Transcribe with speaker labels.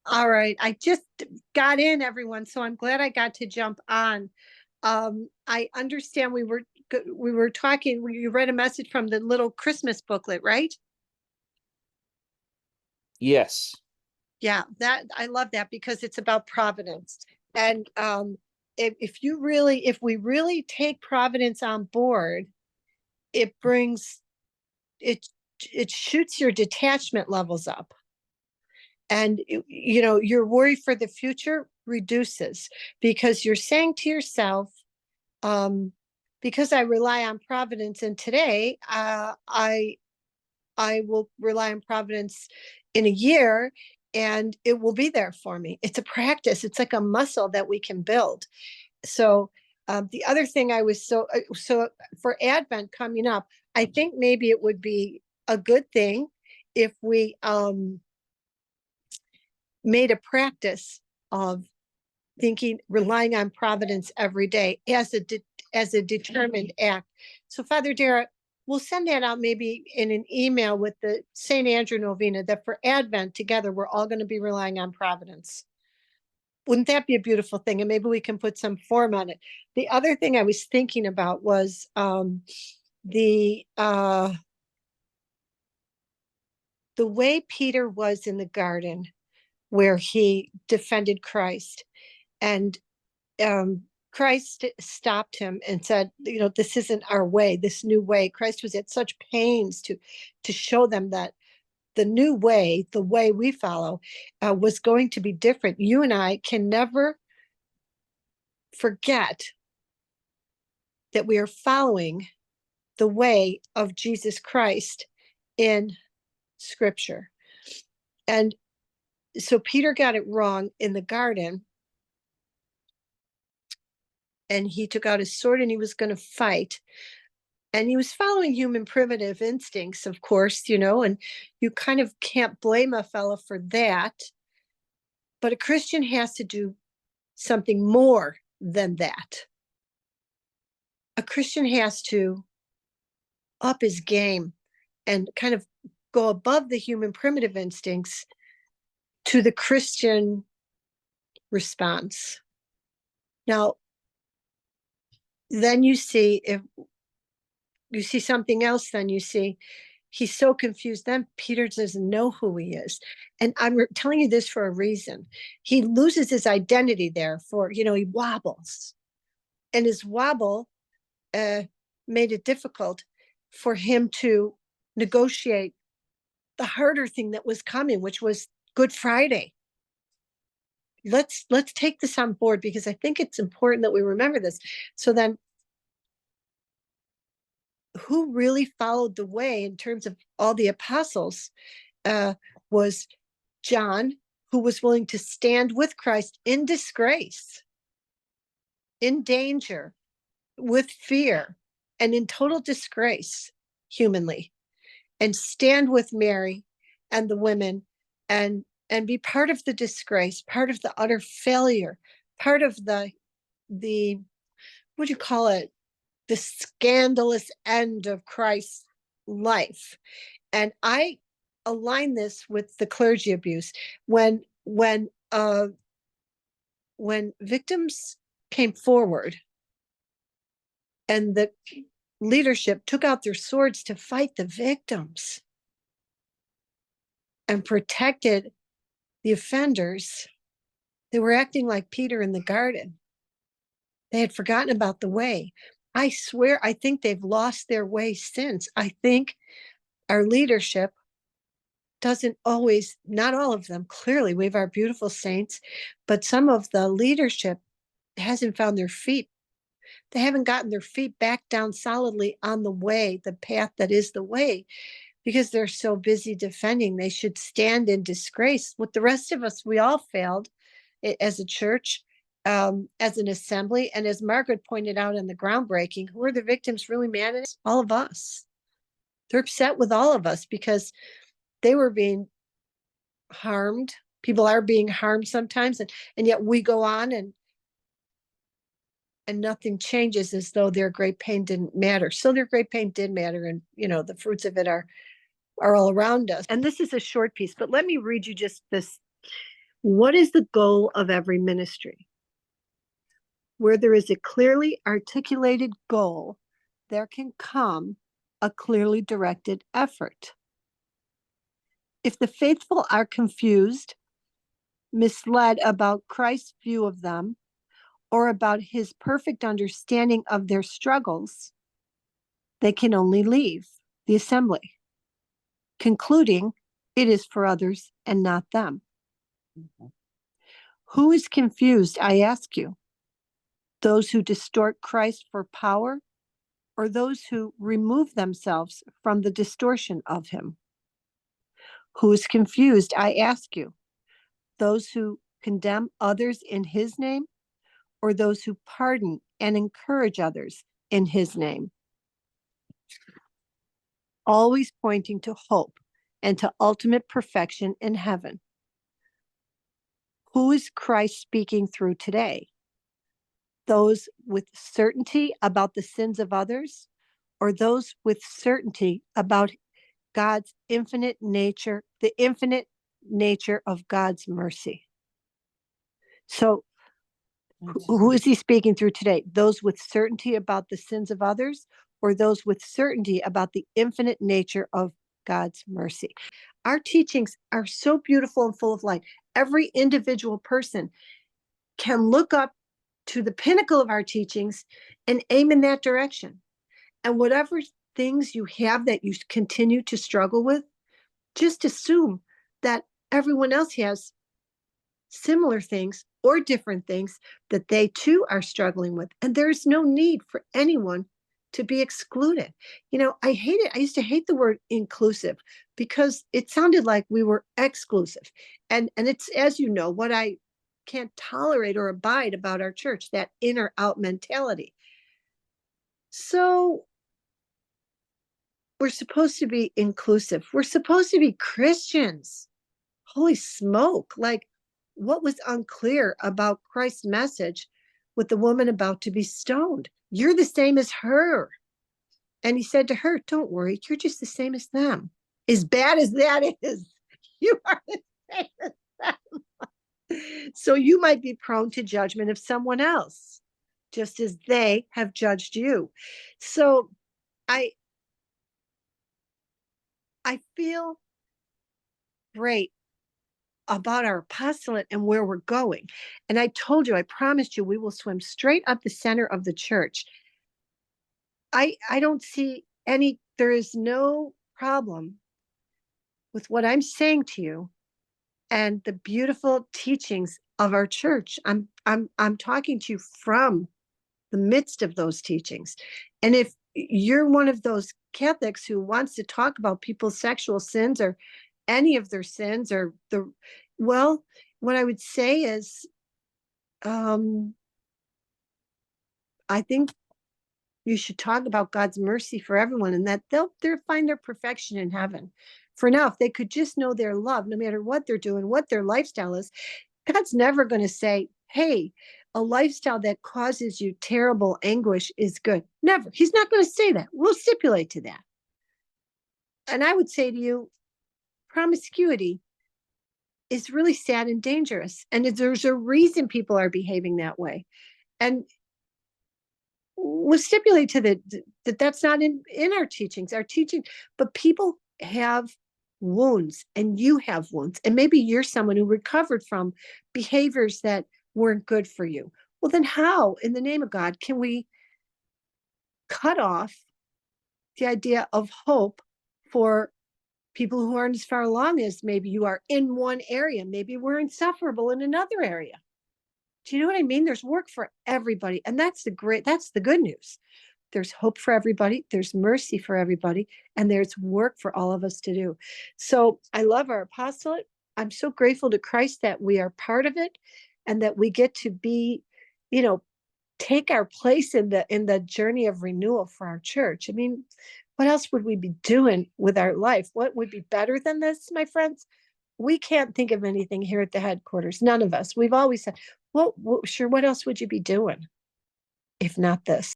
Speaker 1: All right. I just got in, everyone, so I'm glad I got to jump on. I understand we were talking, you read a message from the little Christmas booklet, right?
Speaker 2: Yes.
Speaker 1: Yeah, that I love that because it's about providence. And if we really take providence on board, it brings it it shoots your detachment levels up. And your worry for the future reduces because you're saying to yourself, um, because I rely on providence, and today I will rely on providence in a year, and it will be there for me. It's a practice. It's like a muscle that we can build. So the other thing I was so for Advent coming up, I think maybe it would be a good thing if we made a practice of thinking, relying on providence every day as a determined act. So, Father Dara, we'll send that out maybe in an email with the St. Andrew Novena that for Advent together, we're all going to be relying on providence. Wouldn't that be a beautiful thing? And maybe we can put some form on it. The other thing I was thinking about was the the way Peter was in the garden where he defended Christ. And Christ stopped him and said, this isn't our way, this new way. Christ was at such pains to show them that the new way, the way we follow, was going to be different. You and I can never forget that we are following the way of Jesus Christ in Scripture. And so Peter got it wrong in the garden, and he took out his sword and he was going to fight. And he was following human primitive instincts, of course, and you kind of can't blame a fellow for that. But a Christian has to do something more than that. A Christian has to up his game and kind of go above the human primitive instincts to the Christian response. Now, then you see, if you see something else, then you see he's so confused. Then Peter doesn't know who he is. And I'm telling you this for a reason. He loses his identity there he wobbles. And his wobble made it difficult for him to negotiate the harder thing that was coming, which was Good Friday. Let's take this on board because I think it's important that we remember this. So then who really followed the way in terms of all the apostles was John, who was willing to stand with Christ in disgrace, in danger, with fear, and in total disgrace humanly, and stand with Mary and the women and be part of the disgrace, part of the utter failure, part of the what do you call it, the scandalous end of Christ's life. And I align this with the clergy abuse. When victims came forward and the leadership took out their swords to fight the victims and protected the offenders, they were acting like Peter in the garden. They had forgotten about the way. I swear, I think they've lost their way since. I think our leadership doesn't always, not all of them, clearly, we have our beautiful saints, but some of the leadership hasn't found their feet. They haven't gotten their feet back down solidly on the way, the path that is the way, because they're so busy defending. They should stand in disgrace. With the rest of us, we all failed as a church, as an assembly. And as Margaret pointed out in the groundbreaking, who are the victims really mad at? All of us. They're upset with all of us because they were being harmed. People are being harmed sometimes, and yet we go on and nothing changes, as though their great pain didn't matter. So their great pain did matter, and the fruits of it are all around us. And this is a short piece, but let me read you just this What is the goal of every ministry? Where there is a clearly articulated goal, there can come a clearly directed effort. If the faithful are confused, misled about Christ's view of them, or about his perfect understanding of their struggles, they can only leave the assembly, concluding it is for others and not them. Mm-hmm. Who is confused, I ask you? Those who distort Christ for power, or those who remove themselves from the distortion of him? Who is confused, I ask you? Those who condemn others in his name, or those who pardon and encourage others in his name? Always pointing to hope and to ultimate perfection in heaven. Who is Christ speaking through today? Those with certainty about the sins of others, or those with certainty about God's infinite nature, the infinite nature of God's mercy? So, who is he speaking through today? Those with certainty about the sins of others, or those with certainty about the infinite nature of God's mercy? Our teachings are so beautiful and full of light. Every individual person can look up to the pinnacle of our teachings and aim in that direction. And whatever things you have that you continue to struggle with, just assume that everyone else has similar things or different things that they too are struggling with. And there's no need for anyone to be excluded. You know, I hate it. I used to hate the word inclusive because it sounded like we were exclusive. And it's, as you know, what I can't tolerate or abide about our church, that in or out mentality. So we're supposed to be inclusive. We're supposed to be Christians. Holy smoke. Like, what was unclear about Christ's message with the woman about to be stoned? You're the same as her. And he said to her, don't worry, you're just the same as them. As bad as that is, you are the same as them. So you might be prone to judgment of someone else, just as they have judged you. So I feel great about our apostolate and where we're going. And I told you, I promised you, we will swim straight up the center of the church. I don't see there is no problem with what I'm saying to you and the beautiful teachings of our church. I'm talking to you from the midst of those teachings. And if you're one of those Catholics who wants to talk about people's sexual sins or any of their sins, well, what I would say is, I think you should talk about God's mercy for everyone, and that they'll find their perfection in heaven. For now, if they could just know their love, no matter what they're doing, what their lifestyle is, God's never going to say, hey, a lifestyle that causes you terrible anguish is good. Never. He's not going to say that. We'll stipulate to that. And I would say to you, promiscuity is really sad and dangerous. And there's a reason people are behaving that way. And we'll stipulate to that that's not in our teachings, but people have wounds, and you have wounds, and maybe you're someone who recovered from behaviors that weren't good for you. Well, then how, in the name of God, can we cut off the idea of hope for people who aren't as far along as maybe you are in one area? Maybe we're insufferable in another area. Do you know what I mean? There's work for everybody. And that's the good news. There's hope for everybody. There's mercy for everybody. And there's work for all of us to do. So I love our apostolate. I'm so grateful to Christ that we are part of it and that we get to be, take our place in the journey of renewal for our church. I mean, what else would we be doing with our life? What would be better than this, my friends? We can't think of anything here at the headquarters. None of us. We've always said, well, sure, what else would you be doing if not this?